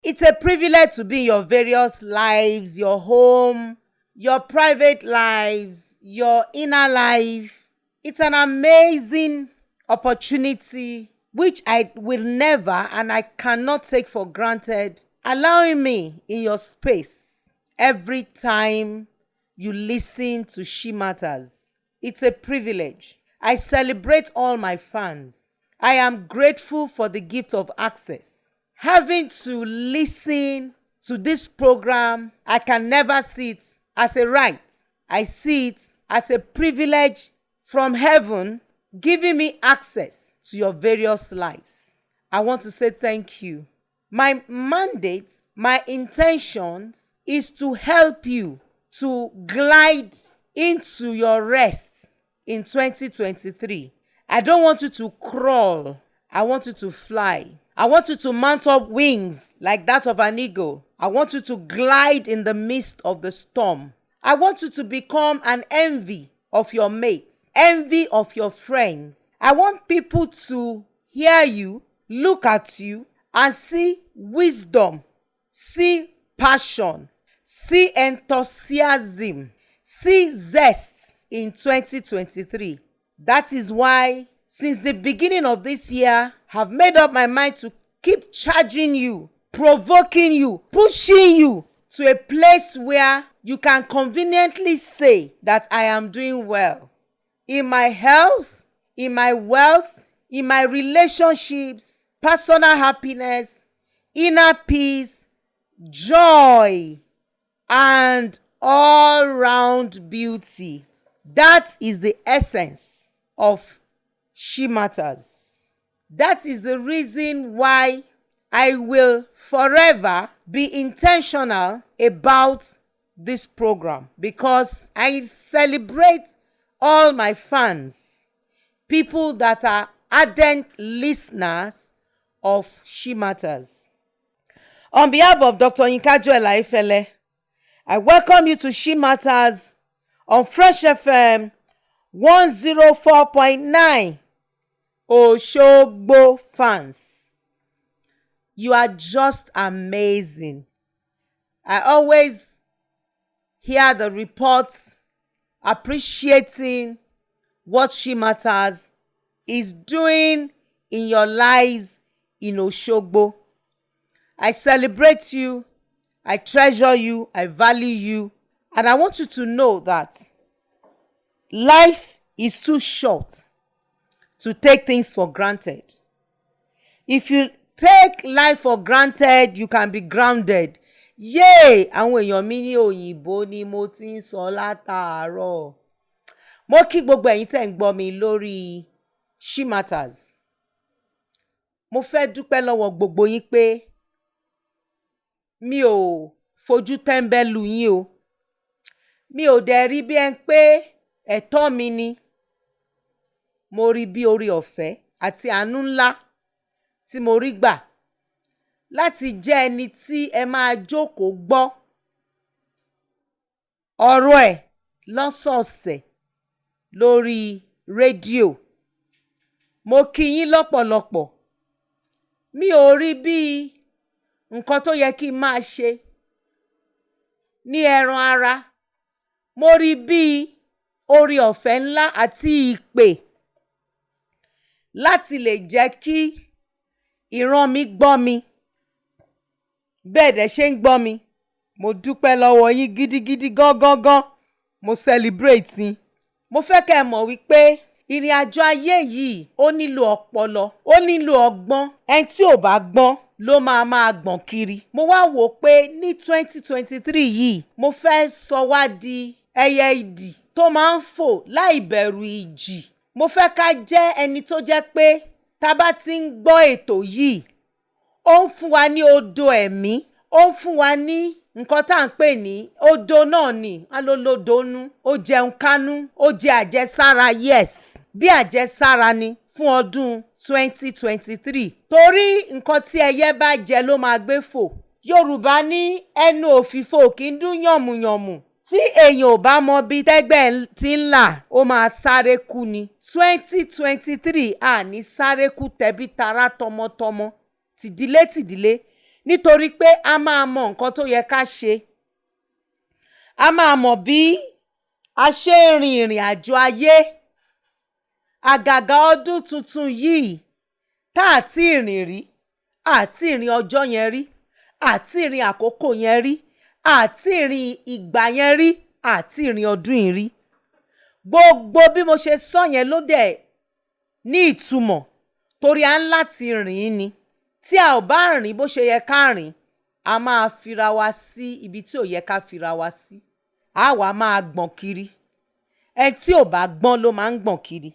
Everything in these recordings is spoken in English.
It's a privilege to be in your various lives, your home, your private lives, your inner life. It's an amazing opportunity which I will never and I cannot take for granted, allowing me in your space every time you listen to Shematters. It's a privilege. I celebrate all my fans. I am grateful for the gift of access. Having to listen to this program, I can never see it as a right. I see it as a privilege from heaven, giving me access to your various lives. I want to say thank you. My mandate, my intentions is to help you to glide into your rest in 2023. I don't want you to crawl. I want you to fly. I want you to mount up wings like that of an eagle. I want you to glide in the midst of the storm. I want you to become an envy of your mates, envy of your friends. I want people to hear you, look at you, and see wisdom, see passion, see enthusiasm, see zest in 2023. That is why, since the beginning of this year, have made up my mind to keep charging you, provoking you, pushing you to a place where you can conveniently say that I am doing well. In my health, in my wealth, in my relationships, personal happiness, inner peace, joy, and all-round beauty. That is the essence of Shematters. That is the reason why I will forever be intentional about this program, because I celebrate all my fans, people that are ardent listeners of Shematters. On behalf of Dr. Yinka Joel, I welcome you to Shematters on Fresh FM 104.9. Oshogbo fans, you are just amazing. I always hear the reports appreciating what Shematters is doing in your lives in Oshogbo. I celebrate you, I treasure you, I value you, and I want you to know that life is too short to take things for granted. If you take life for granted, you can be grounded. Yay! Àwọn èèyàn mi ní òyìnbó ni mo ti ń sọ látàárọ̀. Mo kí gbogbo ẹ̀yin tẹ́ ń gbọ́ mi lórí Shematters. Mo fẹ́ dúpẹ́ lọ́wọ́ gbogbo yín pé mi ò fojú tẹ́ńbẹ́lú yín o. Mi ò dẹ̀ rí bí ẹn pé ẹ̀tọ́ mi ni. Mo rí bí oore ọ̀fẹ́ àti àánú ńlá tí mo rí gbà láti jẹ́ ẹni tí ẹ máa jókòó gbọ́ ọ̀rọ̀ ẹ̀ lọ́sọ̀ọ̀sẹ̀ lórí rédíò. Mo kí yín lọ́pọ̀lọpọ̀. Mi ò rí bí nǹkan tó yẹ kí n máa ṣe ní ẹran ara. Mo rí bí oore ọ̀fẹ́ ńlá àti ìpè láti lè jẹ́ kí ìran mi gbọ́ mi. Bẹ́ẹ̀ dẹ̀ ṣe ń gbọ́ mi. Mo dúpẹ́ lọ́wọ́ yín gidigidi gangan. Mo celebrate yín. Mo fẹ́ kẹ́ ẹ mọ̀ wípé ìrìn àjò ayé yìí ó nílò ọpọlọ, ó nílò ọgbọ́n. Ẹni tí ò bá gbọ́n ló máa gbọ̀n kiri. Mo wá wò pé ní 2023 yìí, mo fẹ́ sọ wá di ẹyẹ idì tó máa ń fò láì bẹ̀rù ìjì. Mo fẹ́ ká jẹ́ ẹni tó jẹ́ pé tá bá ti ń gbọ́ ètò yìí, ó ń fún wa ní odò ẹ̀mí, ó ń fún wa ní nǹkan tá à ń pè ní odò náà ni alólódónú, ó jẹun kánú, ó jẹ àjẹsára, yes, bí àjẹsára ni fún ọdún 2023. Torí nǹkan tí ẹyẹ bá jẹ ló máa gbé fò. Yorùbá ní ẹnu òfìfo kì í dún yànmùyànmù. Tí èèyàn ò bá mọ bí tẹ́gbẹ́ ti ń là, ó máa sáré kú ni. 2023 ní sáré kú tẹbí tará tọmọtọmọ, tìdílé nítorí pé a máa mọ nǹkan tó yẹ ká ṣe. A máa mọ̀ bí a ṣe ń rin ìrìn àjò ayé. Àgàgà ọdún tuntun yìí tá àti ìrìn rí, àti ìrìn ọjọ́ yẹn rí, àti ìrìn àkókò yẹn rí, àti ìrìn ìgbà yẹn rí, àti ìrìn ọdún yìí rí. Gbogbo bí mo ṣe sọ yẹn ló dẹ̀ ní ìtumọ̀, torí à ń láti rìn ni. Tí a ò bá rìn bó ṣe yẹ ká rìn, a máa fira wa sí ibi tí ò yẹ ká fira wa sí. A wá máa gbọ̀n kiri. Ẹni tí ò bá gbọ́n ló máa ń gbọ̀n kiri.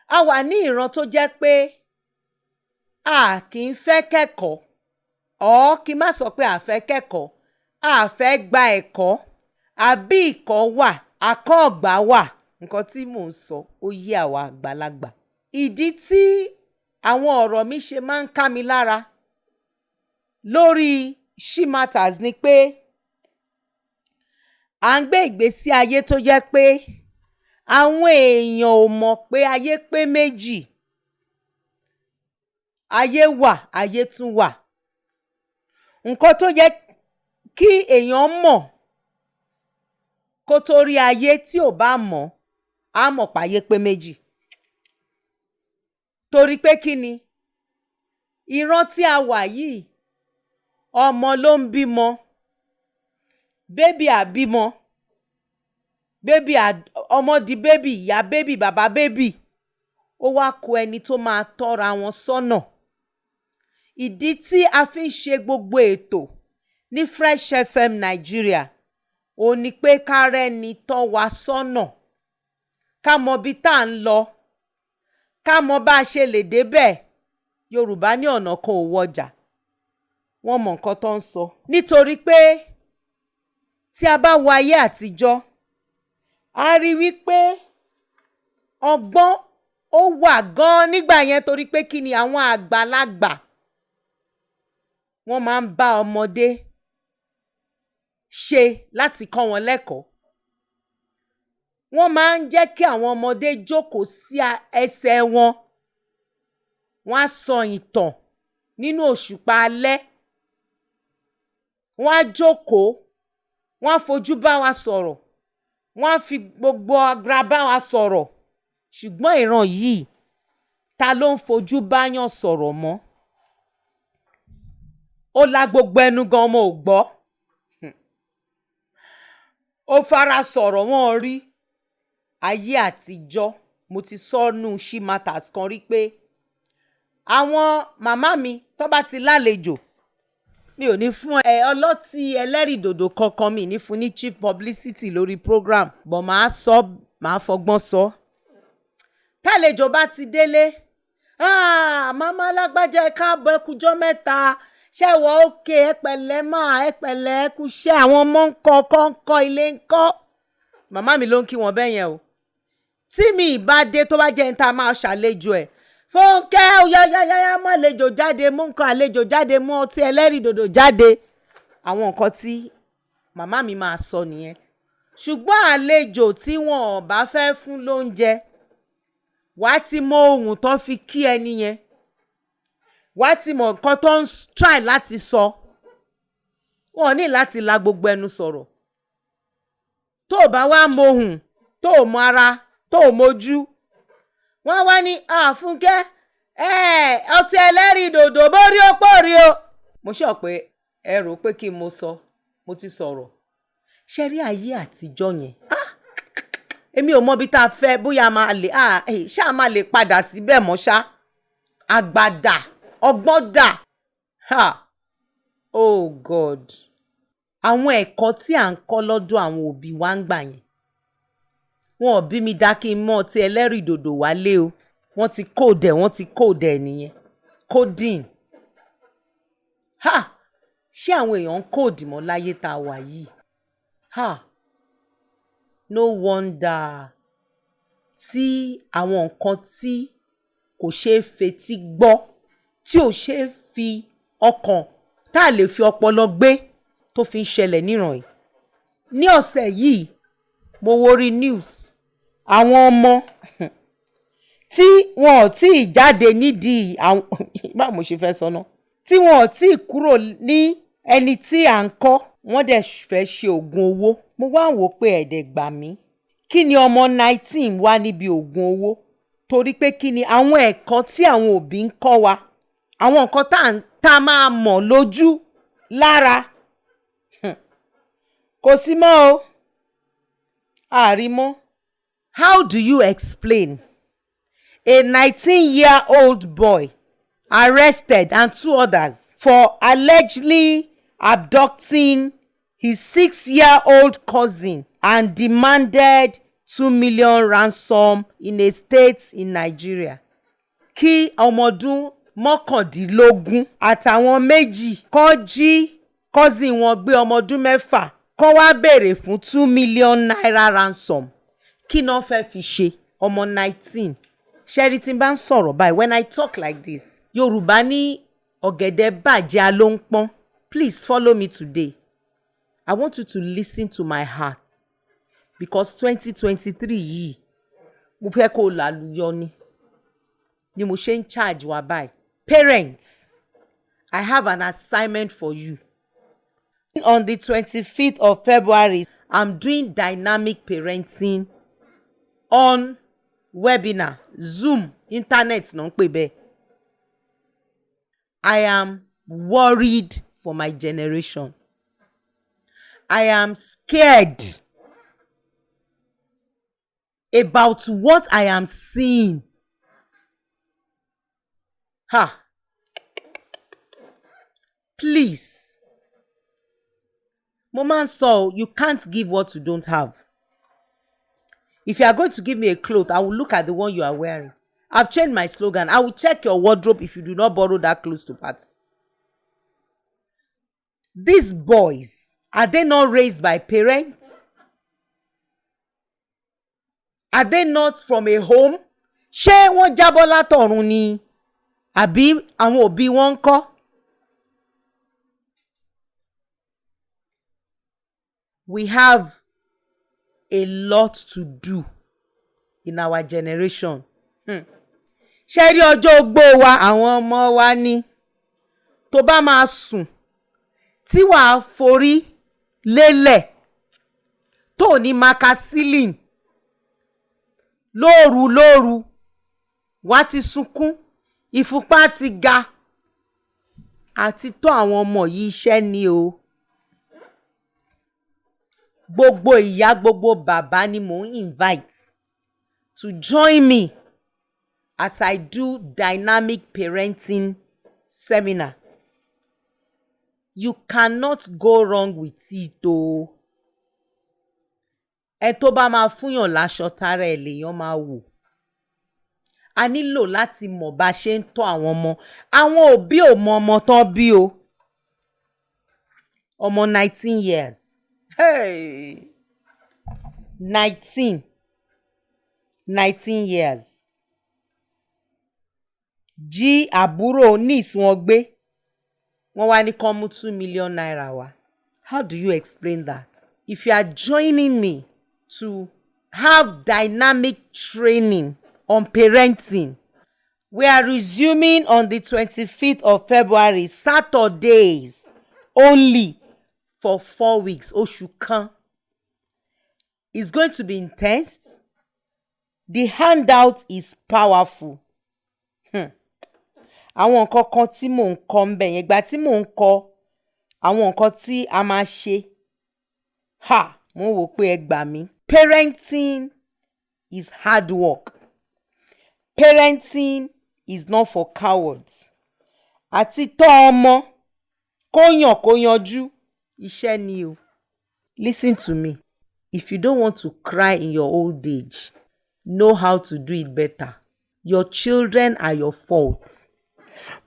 A wà ní ìran tó jẹ́ pé a kì í fẹ́ kẹ́kọ̀ọ́, kí n má sọ pé a fẹ́ kẹ́kọ̀ọ́, a fẹ́ gba ẹ̀kọ́, àbí ìkọ́ wà, akọ́ ọ̀gbà wà. Nǹkan tí mò ń sọ ó yé àwa àgbàlagbà. Ìdí tí àwọn ọ̀rọ̀ mi ṣe máa ń ká mi lára lórí Shematters ni pé à ń gbé ìgbésí ayé tó jẹ́ pé àwọn èèyàn ò mọ̀ pé ayé pé méjì. Ayé wà, ayé tún wà. Nǹkan tó yẹ kí èèyàn mọ̀ kó tó rí ayé, tí ò bá mọ̀, á mọ̀ pé ayé pé méjì. Torí pé kí ni? Ìran tí a wà yìí, ọmọ ló ń bímọ, bébì àbímọ, ọmọ di bébì, ìyá bébì, bàbá bébì. Ó wá kù ẹni tó máa tọ́ra wọn sọ́nà. Ìdí tí a fi ń ṣe gbogbo ètò ní Fresh FM Nigeria ò ní pé ká rẹ́ni tọ́ wa sọ́nà, ká mọ bí tá à ń lọ, ká mọ bá a ṣe lè débẹ̀. Yorùbá ní ọ̀nà kan ò wọjà, wọ́n mọ nǹkan tó ń sọ. Nítorí pé tí a bá wo ayé àtijọ́, a rí wípé ọgbọ́n ó wà gan-an nígbà yẹn, torí pé kí ni? Àwọn àgbàlagbà wọ́n máa ń bá ọmọdé ṣe láti kọ́ wọn lẹ́kọ̀ọ́. Wọ́n máa ń jẹ́ kí àwọn ọmọdé jókòó sí ẹsẹ̀ wọn. Wọ́n á sọ ìtàn nínú òṣùpá alẹ́. Wọ́n á jókòó, wọ́n á fojú bá wa sọ̀rọ̀, wọ́n á fi gbogbo agbára bá wa sọ̀rọ̀. Ṣùgbọ́n ìran yìí, ta ló ń fojú báyàn sọ̀rọ̀ mọ́? Ó la gbogbo ẹnu gan, ọmọ ò gbọ́. Ó fara sọ̀rọ̀, wọ́n rí. Ayé àtijọ́, mo ti sọ́nù Shematters kan rí pé àwọn màmá mi tó bá ti lálejò, mi ò ní fún ọlọ́tí ẹlẹ́rìndòdò kankan, mi ní fún ní cheap publicity lórí program, bọ̀ máa fọgbọ́n sọ. Tálejò bá ti délé, màmá alágbájá ẹ káàbọ̀, ẹ kújọ́ mẹ́ta, ṣé wọ́n òkè, ẹ pẹ̀lẹ́ mà, ẹ pẹ̀lẹ́, ẹ kúṣẹ́, àwọn ọmọ ń kọ́ ilé ń kọ́. Màmá mi ló ń kí wọn bẹ́ẹ̀ yẹn o. Tí mi ìbá dé, tó bá jẹ́ ní ta máa ṣàlejò ẹ̀, Fúnkẹ́ yáyáyáyá, mú àlejò jáde, mú nǹkan àlejò jáde, mú ọtí ẹlẹ́rìndòdò jáde. Àwọn nǹkan tí màmá mi máa sọ nìyẹn. Ṣùgbọ́n àlejò tí wọn ò bá fẹ́ fún lóúnjẹ, wàá ti mọ ohun tó fi kí ẹni yẹn, wàá ti mọ nǹkan tó ń try láti sọ. Wọn ò ní láti la gbogbo ẹnu sọ̀rọ̀. Tó o bá wá mọ ohun, tó o mọ ara, tó o mojú, wọ́n wá ní Fúnkẹ́ ọtí ẹlẹ́rìndòdò bórí ó pòrí o. Mo sọ pé ẹ rò pé kí mo sọ, mo ti sọ̀rọ̀. Ṣé rí ayé àtijọ́ yẹn? Èmi ò mọ bí tá a fẹ́, bóyá ṣá máa lè padà síbẹ̀ mọ́ ṣá. Àgbàdà, ọgbọ́n dà. Oh God. Àwọn ẹ̀kọ́ tí à ń kọ́ lọ́dọ̀ àwọn òbí wa ń gbà yẹn, wọn ò bí mi dá kí n mọ ọtí ẹlẹ́rìndòdò wálé o. Wọ́n ti kóòdù ẹ̀ nìyẹn. Coding. Ṣé àwọn èèyàn ń kóòdù mọ́ láyé tá a wà yìí? No wonder tí àwọn nǹkan tí kò ṣeé fetí gbọ́, tí ò ṣeé fi ọkàn, tá a lè fi ọpọlọ gbé, tó fi ń ṣẹlẹ̀ níran yìí. Ní ọ̀sẹ̀ yìí, mo wo orí news, àwọn ọmọ tí wọn ò tí ì jáde nídìí báwo mo ṣe fẹ́ sọ náà, tí wọn ò tí kúrò ní ẹni tí à ń kọ́ wọ́n dẹ̀ fẹ́ ṣe oògùn owó. Mo wá wò pé ẹ̀dẹ̀ gbà mí. Kí ni ọmọ 19 wá níbi oògùn owó? Torí pé kí ni àwọn ẹ̀kọ́ tí àwọn òbí ń kọ́ wa, àwọn nǹkan tá a máa mọ̀ lójú lára kò sí mọ́ o, àrí mọ́. How do you explain a 19-year-old boy arrested and 2 others for allegedly abducting his 6-year-old cousin and demanded 2 million ransom in a state in Nigeria? Kí ọmọdún mọ́kàndínlógún àtàwọn méjì kó jí cousin wọn gbé ọmọdún mẹ́fà kó wá béèrè fún 2 million naira ransom. Kí náà fẹ́ fi ṣe ọmọ 19? Ṣẹ́rí tí n bá ń sọ̀rọ̀ báyìí, when I talk like this, Yorùbá ní ọ̀gẹ̀dẹ̀ bàjẹ́ alóńpọ́n. Please follow me today. I want you to listen to my heart because 2023 yìí mo fẹ́ kó lálùyọ ni mo ṣe ń charge wa báyìí. Parents, I have an assignment for you. On the 25th of February, I'm doing dynamic parenting on webinar, Zoom, internet náà ń pè bẹ́ẹ̀. I am worried for my generation. I am scared about what I am seeing. Please. Mo máa ń sọ, you can't give what you don't have. If you are going to give me a cloth, I will look at the one you are wearing. I've changed my slogan. I will check your wardrobe if you do not borrow that clothes to party. These boys, are they not raised by parents? Are they not from a home? Ṣé wọ́n jábọ́ látọ̀run ni? Àbí àwọn òbí wọn ńkọ́? We have a lot to do in our generation. Ṣé rí ọjọ́ ogbó wa àwọn ọmọ wa ni? Tó bá máa sùn, tí wàá forí lélẹ̀, tó ní maka ceiling, lóru, wá ti sunkún, ìfúnpá ti ga, àti tó àwọn ọmọ yìí iṣẹ́ ni o. Gbogbo ìyá, gbogbo bàbá ni mò ń invite to join me as I do dynamic parenting seminar. You cannot go wrong with it o. Ẹ tó bá máa fúnyàn láṣọ tara ẹ̀ lèèyàn máa wò. A nílò láti mọ̀ bá ṣe ń tọ́ àwọn ọmọ. Àwọn òbí ò mọ ọmọ tán bí o. Ọmọ 19 years. Hey! 19 years. Jí àbúrò niece wọn gbé. Wọ́n wá ní kó mú 2 million naira wá. How do you explain that? If you are joining me to have dynamic training on parenting, we are resuming on the 25th of February, Saturdays only for 4 weeks. Oṣù kan. It's going to be intense. The handout is powerful. Àwọn nǹkan kan tí mò ń kọ́ ń bẹ̀ yẹn, ìgbà tí mò ń kọ́ àwọn nǹkan tí a máa ṣe. Mo wò pé ẹ gbà mí. Parenting is hard work. Parenting is not for cowards. Àti tọ́ ọmọ kó yanjú iṣẹ́ ni o. Listen to me. If you don't want to cry in your old age, know how to do it better. Your children are your fault.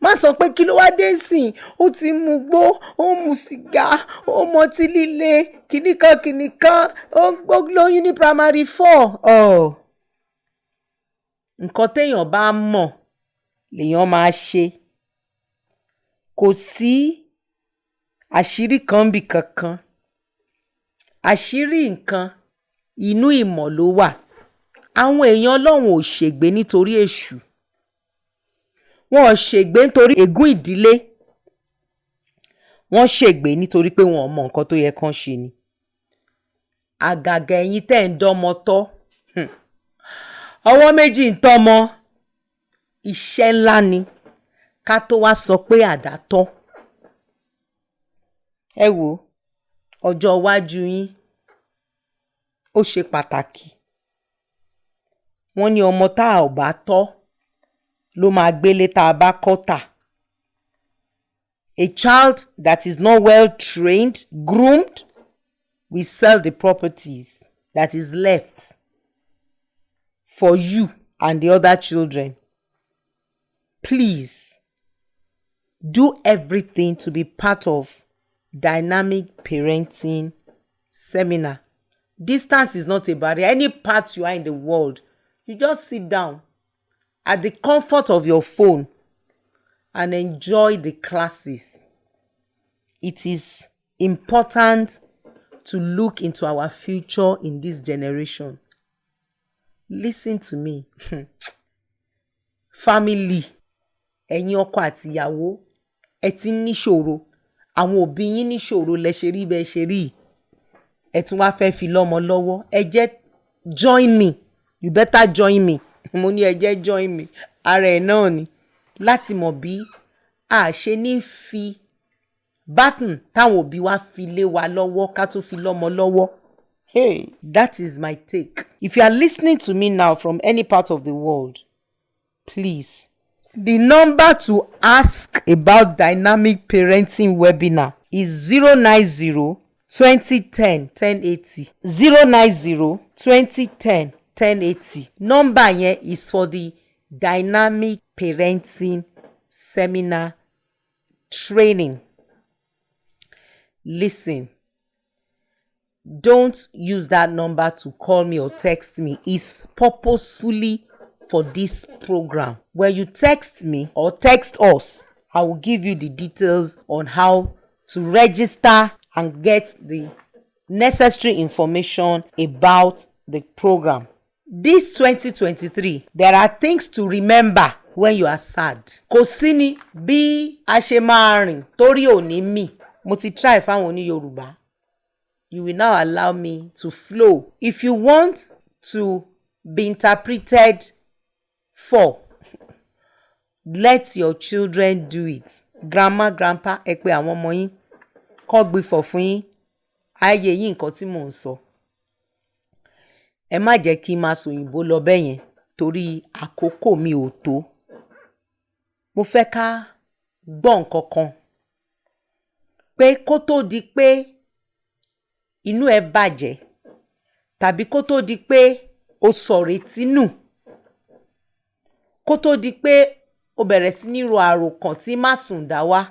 Má sọ pé kí ló wá dé sìn, ó ti mu gbó, ó mu sìgá, ó mọtí líle, kìnìkan, ó lóyún ní primary 4. Nǹkan téèyàn bá mọ̀ lèèyàn máa ṣe. Kò sí àṣírí kan bí kankan. Àṣírí nǹkan inú ìmọ̀ ló wà. Àwọn èèyàn Ọlọ́run ò ṣègbé nítorí èṣù. Wọn ò ṣègbé nítorí ègún ìdílé. wọ́n ṣègbé nítorí pé wọn ò mọ nǹkan tó yẹ kán ṣe ni. Àgàgà ẹ̀yin tẹ́ ń dọ́mọ tọ́, ọwọ́ méjì ń tọ́mọ, iṣẹ́ ńlá ni ká tó wá sọ pé àdá tọ́. Ẹ wò, ọjọ́ iwájú yín ó ṣe pàtàkì. Wọ́n ní ọmọ tá a ò bá tọ́ ló máa gbélé tá a bá kọ́ tà. A child that is not well trained, groomed, will sell the properties that is left for you and the other children. Please do everything to be part of dynamic parenting seminar. Distance is not a barrier. Any part you are in the world, you just sit down at the comfort of your phone and enjoy the classes. It is important to look into our future in this generation. Listen to me. Family, ẹ̀yin ọkọ àti ìyàwó, ẹ ti ní ṣòro. Àwọn òbí yín ní ṣòro lẹ ṣe rí bẹ́ẹ̀ ṣe rí. Ẹ tún wá fẹ́ fi lọ́mọ lọ́wọ́. Ẹ jẹ́ join me. You better join me. Mo ní ẹ jẹ́ join me. Ara ẹ̀ náà ni. Láti mọ̀ bí a ṣe ní fi button táwọn òbí wa fi lé wa lọ́wọ́ ká tó fi lọ́mọ lọ́wọ́. Hey, that is my take. If you are listening to me now from any part of the world, please, the number to ask about dynamic parenting webinar is 090-2010-1080. 090-2010-1080. Number yẹn is for the dynamic parenting seminar training. Listen, don't use that number to call me or text me. It's purposefully for this program. When you text me or text us, I will give you the details on how to register and get the necessary information about the program. This 2023, there are things to remember when you are sad. Kò sí ni bí a ṣe máa rìn torí òní mi. Mo ti try fáwọn oní Yorùbá. You will now allow me to flow. If you want to be interpreted for, let your children do it. Grandma, grandpa, ẹ pé àwọn ọmọ yín kó gbé fọ̀ fún yín. Ayé yín nǹkan tí mò ń sọ. Ẹ má jẹ́ kí n máa sọ òyìnbó lọ bẹ́ẹ̀ yẹn torí àkókò mi ò tó. Mo fẹ́ ká gbọ́ nǹkan kan pé kó tó di pé inú ẹ bàjẹ́ tàbí kó tó di pé o sọ̀rètí nù, kó tó di pé o bẹ̀rẹ̀ sí ní ro àròkàn tí má sùn dá wá.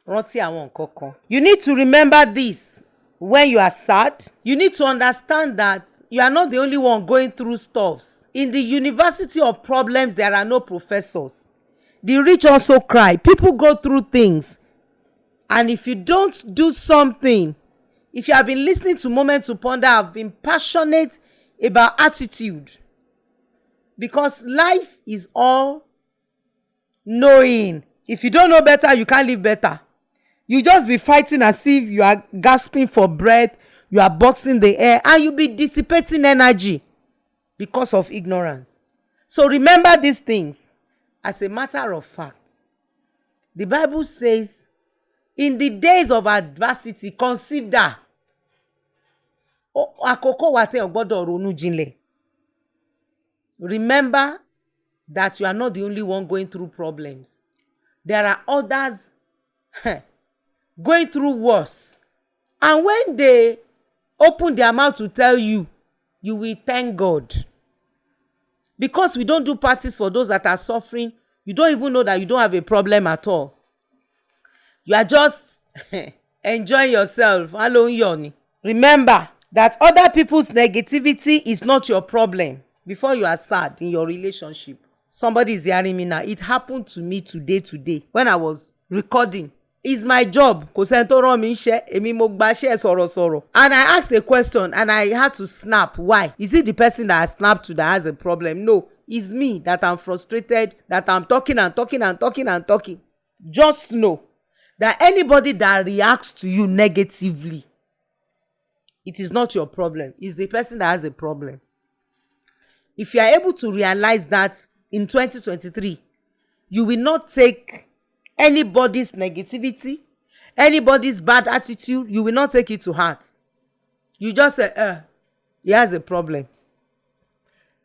Rántí àwọn nǹkan kan. You need to remember this when you are sad. You need to understand that you are not the only one going through stuffs. In the university of problems, there are no professors. The rich also cry. People go through things. And if you don't do something, if you have been listening to Moment to Ponder, I've been passionate about attitude. Because life is all knowing. If you don't know better, you can't live better. You just be fighting as if you are gasping for breath, you are boxing the air, and you'll be dissipating energy because of ignorance. So remember these things. As a matter of fact, the Bible says, in the days of adversity, consider. Àkókò wà tẹ́ ò gbọ́dọ̀ ronú jinlẹ̀. Remember that you are not the only one going through problems. There are others going through worse. And when they open their mouth to tell you, you will thank God. Because we don't do parties for those that are suffering, you don't even know that you don't have a problem at all. You are just enjoying yourself. Remember that other people's negativity is not your problem. Before you are sad in your relationship, somebody is hearing me now. It happened to me today when I was recording. It's my job. And I asked a question and I had to snap. Why? Is it the person that I snapped to that has a problem? No, it's me that I'm frustrated, that I'm talking. Just know that anybody that reacts to you negatively, it is not your problem. It's the person that has a problem. If you are able to realize that in 2023, you will not take anybody's negativity, anybody's bad attitude, you will not take it to heart. You just say, he has a problem.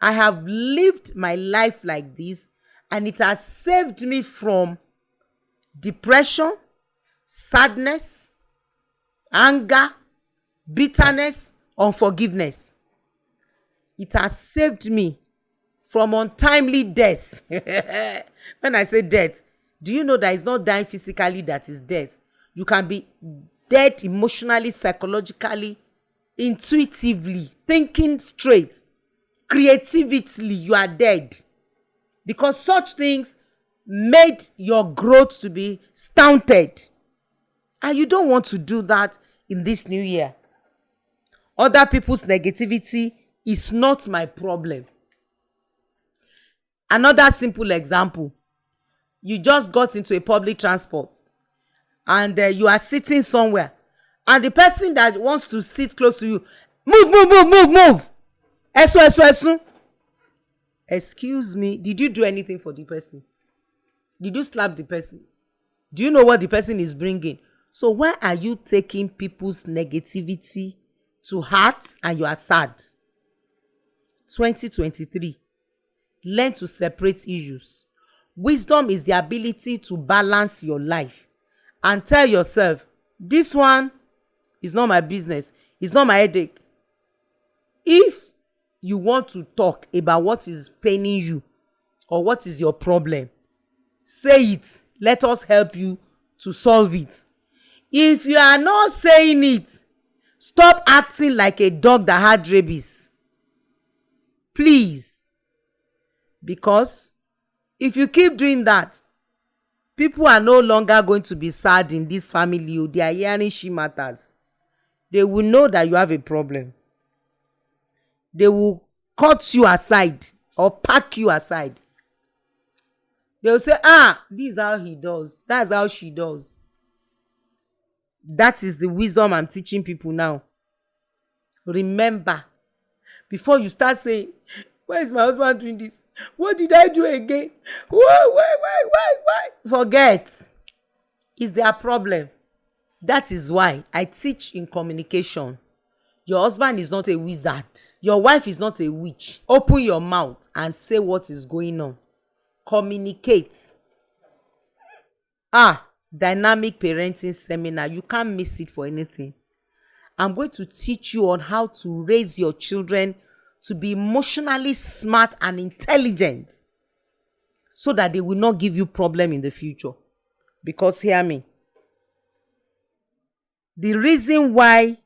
I have lived my life like this, and it has saved me from depression, sadness, anger, bitterness, unforgiveness. It has saved me from untimely death. When I say death, do you know that it's not dying physically that is death? You can be dead emotionally, psychologically, intuitively, thinking straight, creatively, you are dead. Because such things made your growth to be stunted. And you don't want to do that in this new year. Other people's negativity is not my problem. Another simple example. You just got into a public transport and you are sitting somewhere, and the person that wants to sit close to you, move. Esu. Excuse me, did you do anything for the person? Did you slap the person? Do you know what the person is bringing? So why are you taking people's negativity to heart and you are sad? 2023. Learn to separate issues. Wisdom is the ability to balance your life and tell yourself, this one is not my business. It's not my headache. If you want to talk about what is paining you or what is your problem, say it. Let us help you to solve it. If you are not saying it, stop acting like a dog that had rabies. Please. Because if you keep doing that, people are no longer going to be sad in this family. They are hearing Shematters. They will know that you have a problem. They will cut you aside or pack you aside. They will say, this is how he does. That's how she does. That is the wisdom I'm teaching people now. Remember, before you start saying, why is my husband doing this? What did I do again? Why? Forget. It's their problem. That is why I teach in communication. Your husband is not a wizard. Your wife is not a witch. Open your mouth and say what is going on. Communicate. Dynamic parenting seminar. You can't miss it for anything. I'm going to teach you on how to raise your children to be emotionally smart and intelligent so that they will not give you problem in the future. Because hear me. The reason why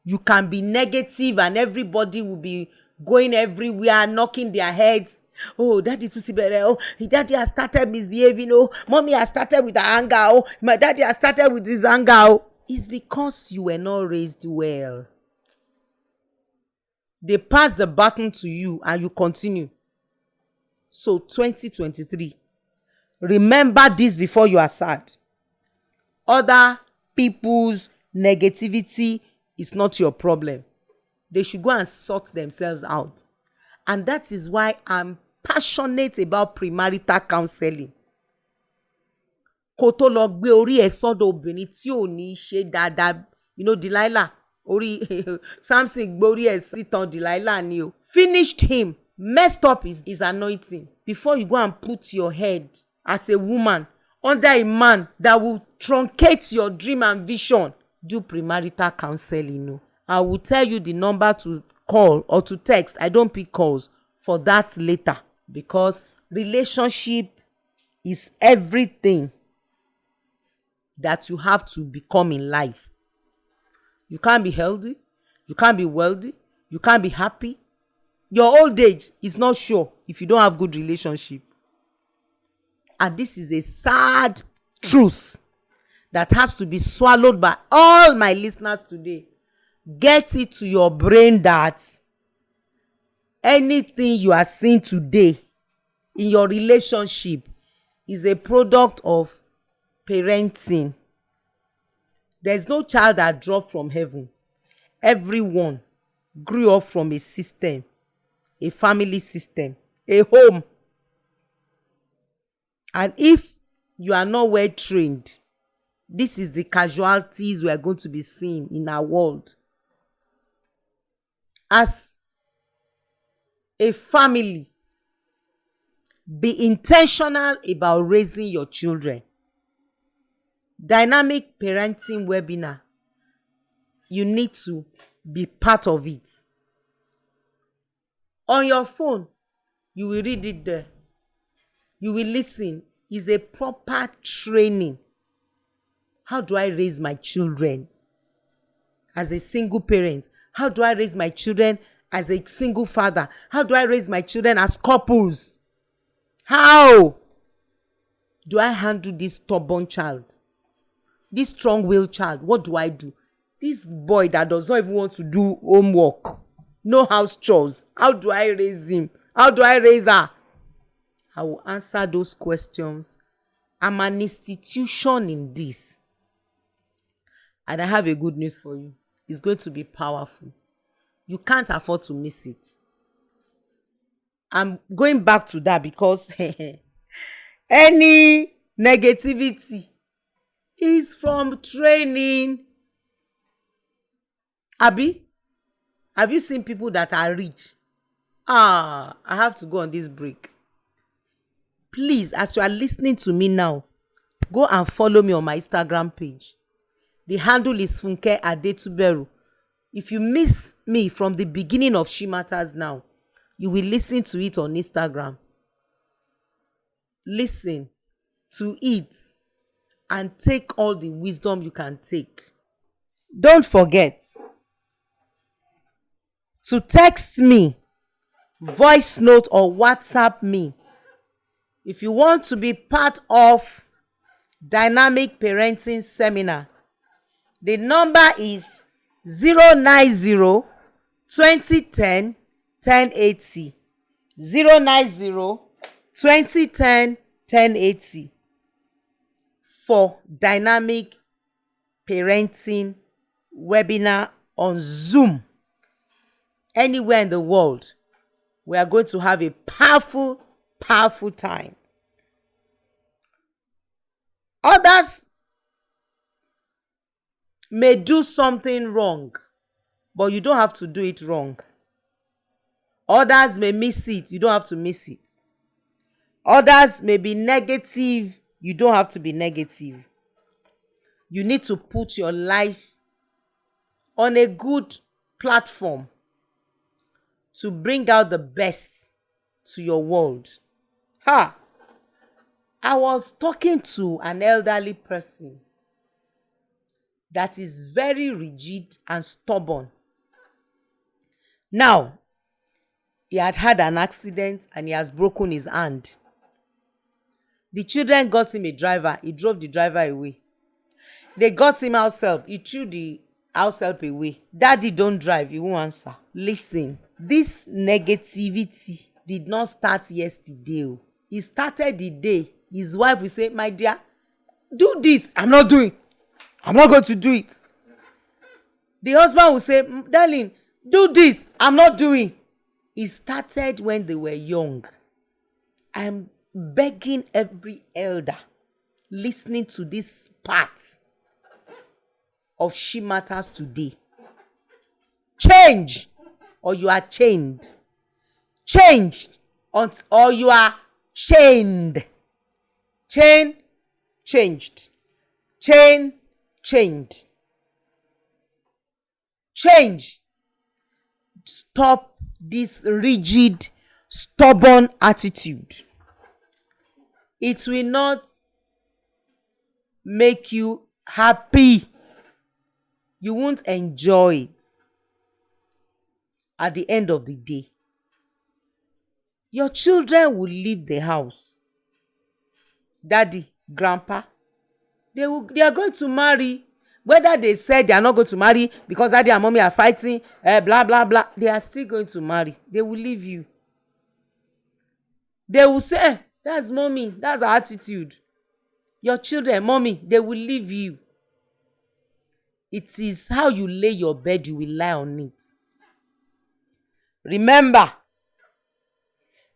you can be negative and everybody will be going everywhere, knocking their heads. Oh, daddy Tusibere. Oh, daddy has started misbehaving. Oh, mommy has started with the anger. Oh, my daddy has started with his anger. Oh, it's because you were not raised well. They pass the baton to you and you continue. So 2023, remember this before you are sad. Other people's negativity is not your problem. They should go and sort themselves out. And that is why I'm passionate about premarital counseling. Kó tó lọ gbé orí ẹ̀ sọ́dọ̀ obìnrin tí ò ní ṣe dáadáa. You know Delilah. Samson gbórí ẹ̀ sítan Delilah ni o. Finished him. Messed up his anointing. Before you go and put your head as a woman under a man that will truncate your dream and vision, do premarital counseling. No. I will tell you the number to call or to text. I don't pick calls for that later. Because relationship is everything that you have to become in life. You can't be healthy. You can't be wealthy. You can't be happy. Your old age is not sure if you don't have good relationship. And this is a sad truth that has to be swallowed by all my listeners today. Get it to your brain that anything you are seeing today in your relationship is a product of parenting. There's no child that dropped from heaven. Everyone grew up from a system, a family system, a home. And if you are not well trained, this is the casualties we are going to be seeing in our world. As a family, be intentional about raising your children. Dynamic parenting webinar, you need to be part of it. On your phone, you will read it there. You will listen. It's a proper training. How do I raise my children as a single parent? How do I raise my children as a single father? How do I raise my children as couples? How do I handle this stubborn child? This strong-willed child? What do I do? This boy that does not even want to do homework, no house chores. How do I raise him? How do I raise her? I will answer those questions. I'm an institution in this. And I have a good news for you. It's going to be powerful. You can't afford to miss it. I'm going back to that because any negativity is from training. Abi, have you seen people that are rich? I have to go on this break. Please, as you are listening to me now, go and follow me on my Instagram page. The handle is funkeadetuberu. If you miss me from the beginning of Shematters now, you will listen to it on Instagram. Listen to it and take all the wisdom you can take. Don't forget to text me, voice note or WhatsApp me if you want to be part of Dynamic Parenting Seminar. The number is 090 2010 1080. 090 2010 1080 for Dynamic Parenting webinar on Zoom. Anywhere in the world, we are going to have a powerful time. Others may do something wrong, but you don't have to do it wrong. Others may miss it. You don't have to miss it. Others may be negative. You don't have to be negative. You need to put your life on a good platform to bring out the best to your world. I was talking to an elderly person that is very rigid and stubborn. Now, he had an accident and he has broken his hand. The children got him a driver. He drove the driver away. They got him house help. He threw the house help away. Daddy, don't drive. He won't answer. Listen, this negativity did not start yesterday. It started the day his wife will say, my dear, do this. I'm not doing. I'm not going to do it. The husband will say, darling, do this. I'm not doing. It started when they were young. I'm begging every elder listening to this part of Shematters today. Change or you are chained. Changed or you are chained. Chain, changed. Chain, chained. Change. Stop this rigid, stubborn attitude. It will not make you happy. You won't enjoy it. At the end of the day, your children will leave the house. Daddy, grandpa, they are going to marry. Whether they said they are not going to marry because daddy and mommy are fighting, blah, blah, blah, they are still going to marry. They will leave you. They will say, that's mommy, that's her attitude. Your children, mommy, they will leave you. It is how you lay your bed, you will lie on it. Remember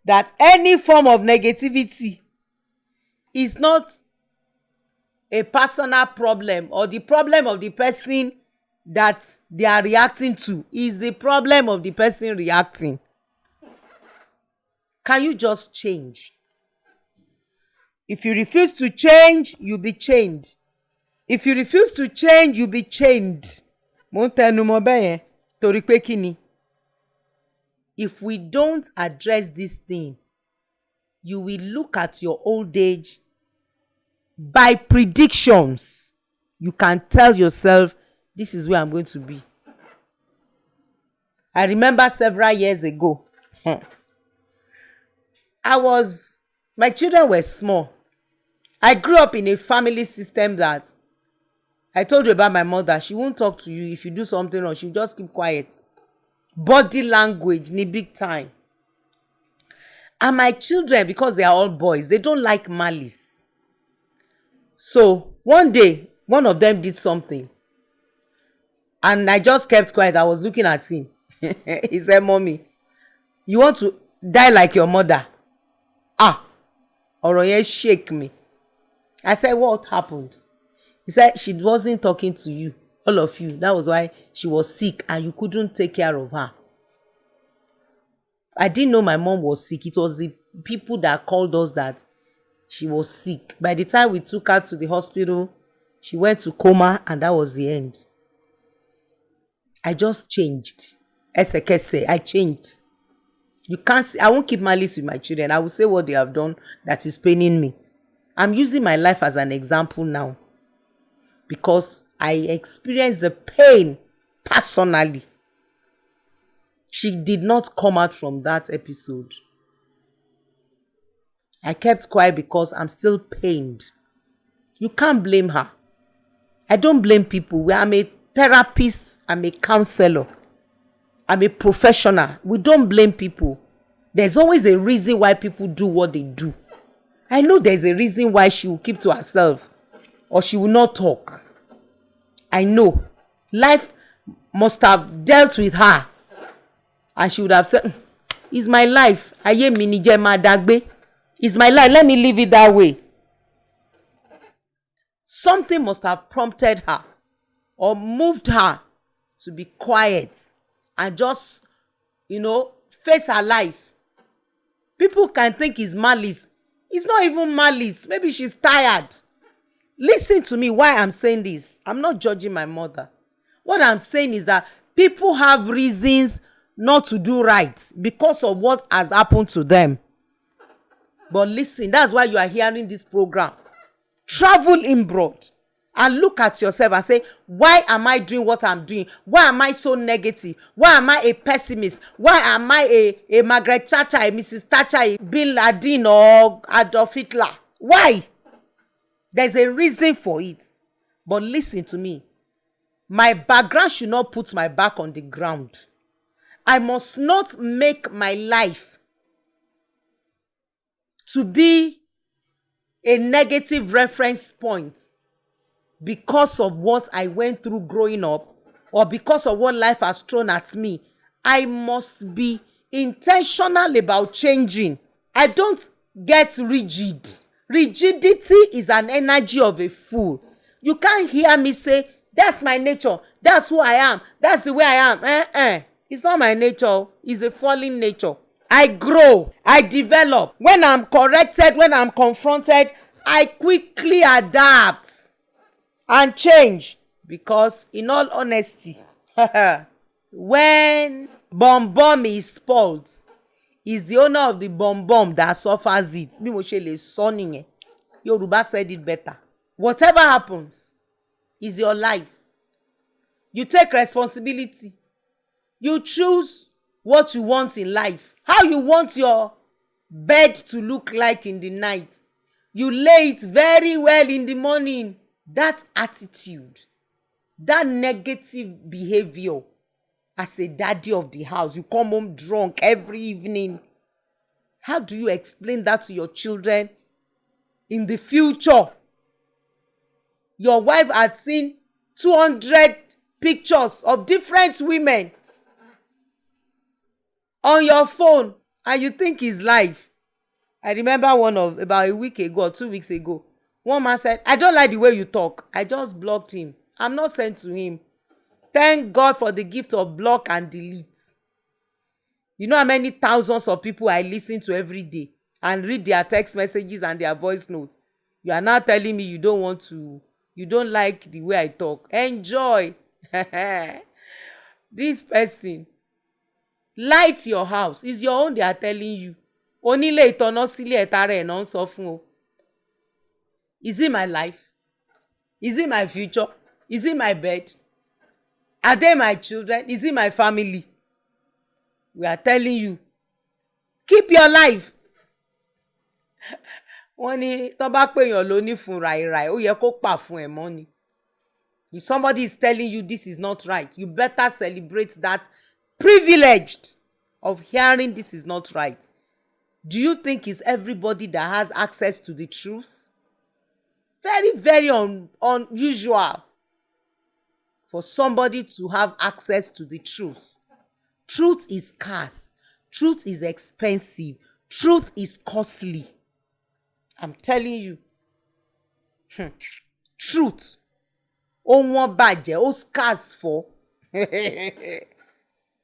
that any form of negativity is not a personal problem or the problem of the person that they are reacting to. Is the problem of the person reacting. Can you just change? If you refuse to change, you'll be chained. If you refuse to change, you'll be chained. If we don't address this thing, you will look at your old age by predictions. You can tell yourself, this is where I'm going to be. I remember several years ago, my children were small. I grew up in a family system that I told you about my mother. She won't talk to you if you do something wrong. She'll just keep quiet. Body language, ni big time. And my children, because they are all boys, they don't like malice. So one day, one of them did something. And I just kept quiet. I was looking at him. He said, Mommy, you want to die like your mother? Ọ̀rọ̀ yẹn shake me. I said, what happened? He said, she wasn't talking to you, all of you. That was why she was sick and you couldn't take care of her. I didn't know my mom was sick. It was the people that called us that she was sick. By the time we took her to the hospital, she went to coma and that was the end. I just changed. I changed. You can't see, I won't keep malice with my children. I will say what they have done that is paining me. I'm using my life as an example now because I experienced the pain personally. She did not come out from that episode. I kept quiet because I'm still pained. You can't blame her. I don't blame people. I'm a therapist. I'm a counselor. I'm a professional. We don't blame people. There's always a reason why people do what they do. I know there's a reason why she will keep to herself or she will not talk. I know. Life must have dealt with her. And she would have said, it's my life. It's my life. Let me live it that way. Something must have prompted her or moved her to be quiet and just, face her life. People can think it's malice. It's not even malice. Maybe she's tired. Listen to me why I'm saying this. I'm not judging my mother. What I'm saying is that people have reasons not to do right because of what has happened to them. But listen, that's why you are hearing this program. Travel abroad and look at yourself and say, why am I doing what I'm doing? Why am I so negative? Why am I a pessimist? Why am I a Margaret Thatcher, a Mrs. Thatcher, a Bin Laden or Adolf Hitler? Why? There's a reason for it. But listen to me. My background should not put my back on the ground. I must not make my life to be a negative reference point because of what I went through growing up or because of what life has thrown at me. I must be intentional about changing. I don't get rigid. Rigidity is an energy of a fool. You can't hear me say, that's my nature, that's who I am, that's the way I am. It's not my nature, it's a fallen nature. I grow, I develop. When I'm corrected, when I'm confronted, I quickly adapt and change. Because in all honesty, when bomb is spoiled, it's the owner of the bomb that suffers it. Yoruba said it better. Whatever happens is your life. You take responsibility. You choose what you want in life. How you want your bed to look like in the night. You lay it very well in the morning. That attitude, that negative behavior as a daddy of the house, you come home drunk every evening. How do you explain that to your children in the future? Your wife had seen 200 pictures of different women on your phone, and you think it's live. I remember about a week ago or 2 weeks ago, one man said, I don't like the way you talk. I just blocked him. I'm not sent to him. Thank God for the gift of block and delete. You know how many thousands of people I listen to every day and read their text messages and their voice notes? You are now telling me you don't like the way I talk. Enjoy. This person, light your house. It's your own, they are telling you. Onílé ìtọ́nà sílé ẹ̀ta rẹ̀ náà ń sọ fún o. Is it my life? Is it my future? Is it my bed? Are they my children? Is it my family? We are telling you, keep your life. Wọ́n ní tó bá pèèyàn ló ní fún ràìràì, ó yẹ kó pa fún ẹ̀ mọ́ ni. If somebody is telling you this is not right, you better celebrate that privilege of hearing this is not right. Do you think it's everybody that has access to the truth? Very, very unusual for somebody to have access to the truth. Truth is scarce. Truth is expensive. Truth is costly. I'm telling you. Truth. Ó wọ́n bàjẹ́, ó scarce for.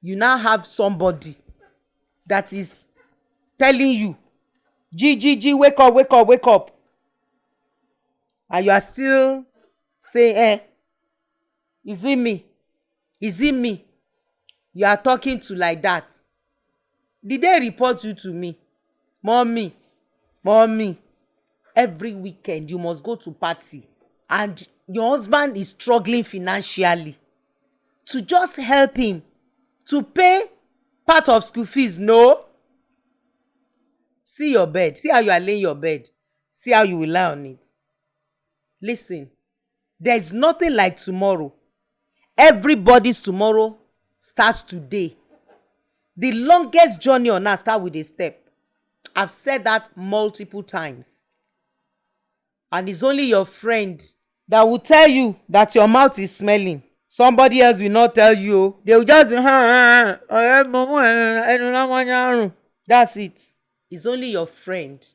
You now have somebody that is telling you, G, wake up, wake up, wake up. And you are still saying, is it me? Is it me? You are talking to like that. Did they report you to me? Mommy. Every weekend you must go to party. And your husband is struggling financially. To just help him to pay part of school fees. No. See your bed. See how you are laying your bed. See how you will lie on it. Listen, there's nothing like tomorrow. Everybody's tomorrow starts today. The longest journey on earth starts with a step. I've said that multiple times. And it's only your friend that will tell you that your mouth is smelling. Somebody else will not tell you. They will just be, that's it. It's only your friend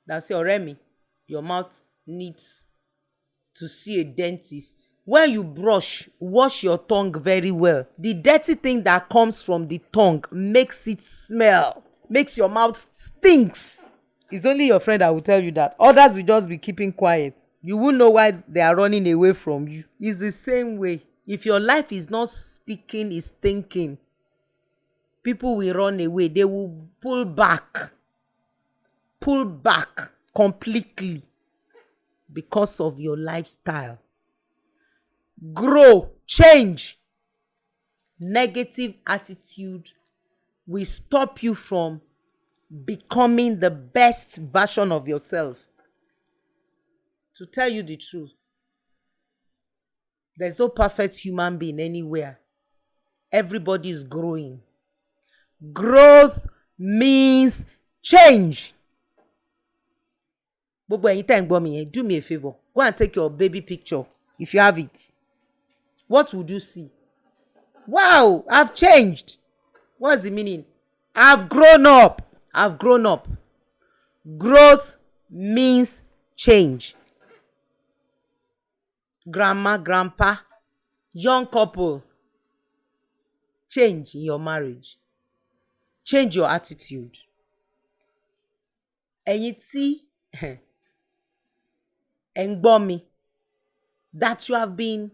that will say, Oremi, your mouth needs to see a dentist. When you brush, wash your tongue very well. The dirty thing that comes from the tongue makes it smell, makes your mouth stinks. It's only your friend that will tell you that. Others will just be keeping quiet. You won't know why they are running away from you. It's the same way. If your life is not speaking, it's thinking, people will run away. They will pull back completely because of your lifestyle. Grow, change. Negative attitude will stop you from becoming the best version of yourself. To tell you the truth, there's no perfect human being anywhere. Everybody is growing. Growth means change. Gbogbo ẹ̀yin tẹ́ ń gbọ́ mi yẹn, do me a favor. Go and take your baby picture if you have it. What would you see? Wow, I've changed. What's the meaning? I've grown up. Growth means change. Grandma, grandpa, young couple, change in your marriage. Change your attitude. Ẹ̀yin tí ẹ ń gbọ́ mi, that you have been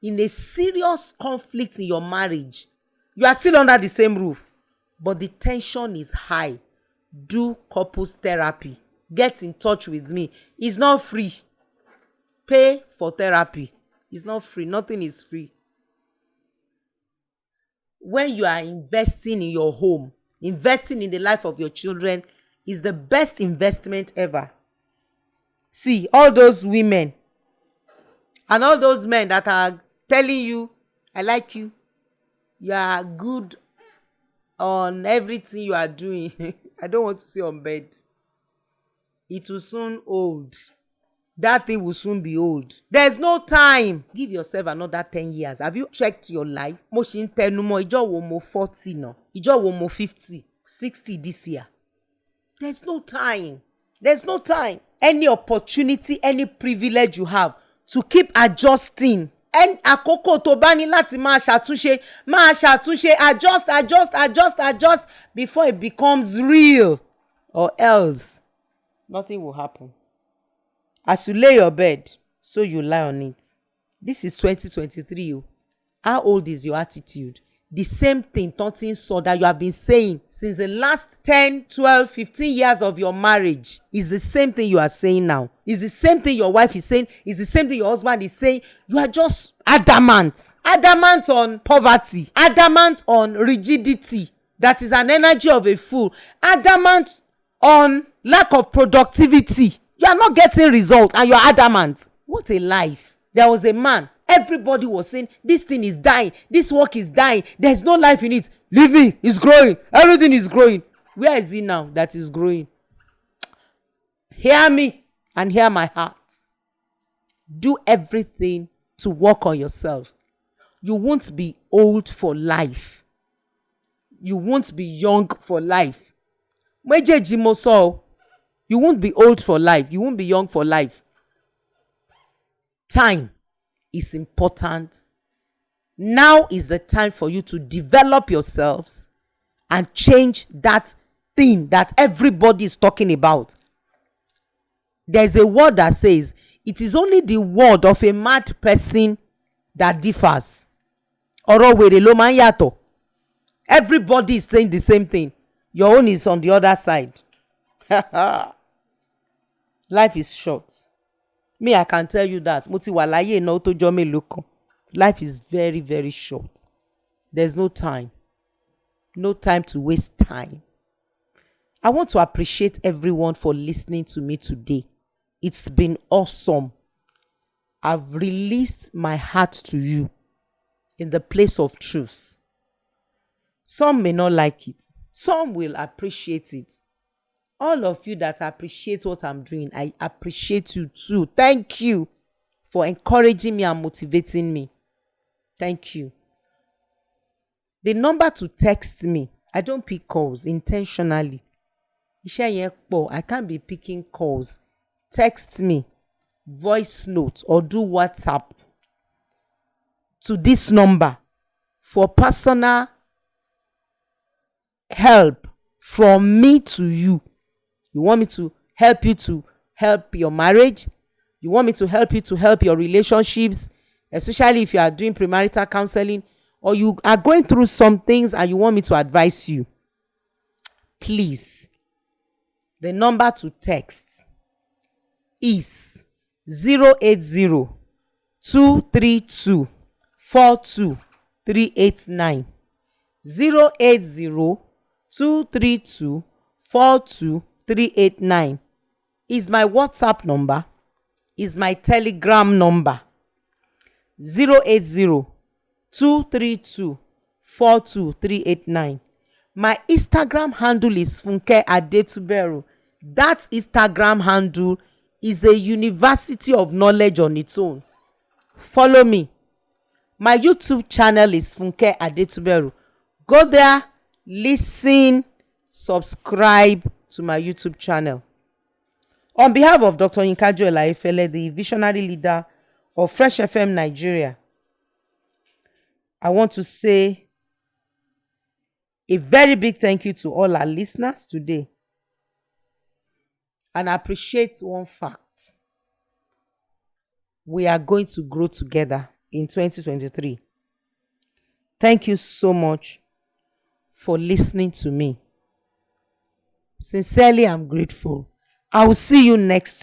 in a serious conflict in your marriage. You are still under the same roof, but the tension is high. Do couples therapy. Get in touch with me. It's not free. Pay for therapy. It's not free. Nothing is free. When you are investing in your home, investing in the life of your children is the best investment ever. See, all those women and all those men that are telling you, I like you, you are good on everything you are doing. I don't want to say on bed. It will soon old. that thing will soon be old. There's no time. Give yourself another 10 years. Have you checked your life? Mo ṣì ń tẹnumọ́, ìjọ́ wo mo 40 now? Ìjọ́ wo mo 50, 60 this year? There's no time. There's no time. Any opportunity, any privilege you have to keep adjusting. And àkókò tó bá ní láti máa ṣàtúnṣe, adjust before it becomes real, or else nothing will happen. As you lay your bed, so you lie on it. This is 2023. How old is your attitude? The same thing, something so that you have been saying since the last 10, 12, 15 years of your marriage is the same thing you are saying now. It's the same thing your wife is saying. It's the same thing your husband is saying. You are just adamant. Adamant on poverty. Adamant on rigidity. That is an energy of a fool. Adamant on lack of productivity. You are not getting results and you are adamant. What a life. There was a man. Everybody was saying, this thing is dying. This work is dying. There's no life in it. Living is growing. Everything is growing. Where is he now that is growing? Hear me and hear my heart. Do everything to work on yourself. You won't be old for life. You won't be young for life. Méjèèjì mo sọ. You won't be old for life. You won't be young for life. Time is important. Now is the time for you to develop yourselves and change that thing that everybody is talking about. There's a word that says, it is only the word of a mad person that differs. Ọ̀rọ̀ wèrè ló máa ń yàtọ̀. Everybody is saying the same thing. Your own is on the other side. Life is short. Me, I can tell you that. Mo ti wà láyé náà tó jọ́ mélòó kan. Life is very, very short. There's no time. No time to waste time. I want to appreciate everyone for listening to me today. It's been awesome. I've released my heart to you in the place of truth. Some may not like it. Some will appreciate it. All of you that appreciate what I'm doing, I appreciate you too. Thank you for encouraging me and motivating me. Thank you. The number to text me, I don't pick calls intentionally. Iṣẹ́ yẹn pọ̀, I can't be picking calls. Text me, voice note, or do WhatsApp to this number for personal help from me to you. You want me to help you to help your marriage? You want me to help you to help your relationships, especially if you are doing premarital counseling, or you are going through some things and you want me to advise you? Please, the number to text is 080-232-42389. 080-232-42389 is my WhatsApp number, is my Telegram number. 080-232-42389. My Instagram handle is funkeadetuberu. That Instagram handle is a university of knowledge on its own. Follow me. My YouTube channel is Funke Adetuberu. Go there, listen, subscribe to my YouTube channel. On behalf of Dr. Yinka Efele, the visionary leader of Fresh FM Nigeria, I want to say a very big thank you to all our listeners today. And I appreciate one fact. We are going to grow together in 2023. Thank you so much for listening to me. Sincerely, I'm grateful. I will see you next week.